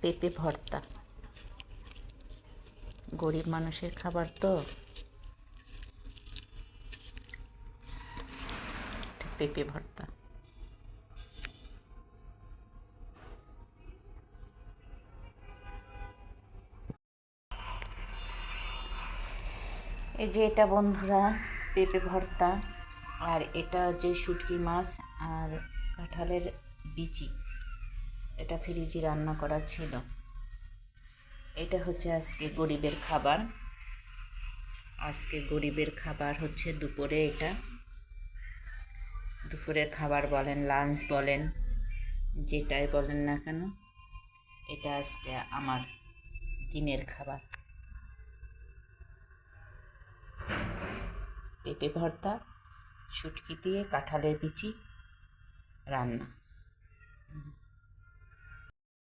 পেঁপে ভর্তা। গরিব মানুষের খাবার তো, পেঁপে ভর্তা। এই যে এটা বন্ধুরা পেঁপে ভর্তা, আর এটা যে শুটকি মাছ আর কাঁঠালের বিচি, এটা ফ্রিজে রান্না করা ছিল। এটা হচ্ছে আজকে গরিবের খাবার। আজকে গরিবের খাবার হচ্ছে দুপুরে। এটা দুপুরের খাবার বলেন, লাঞ্চ বলেন, যেটাই বলেন না কেন, এটা আজকে আমার দিনের খাবার। পেঁপে ভর্তা, শুটকি দিয়ে কাঁঠালের বিচি রান্না।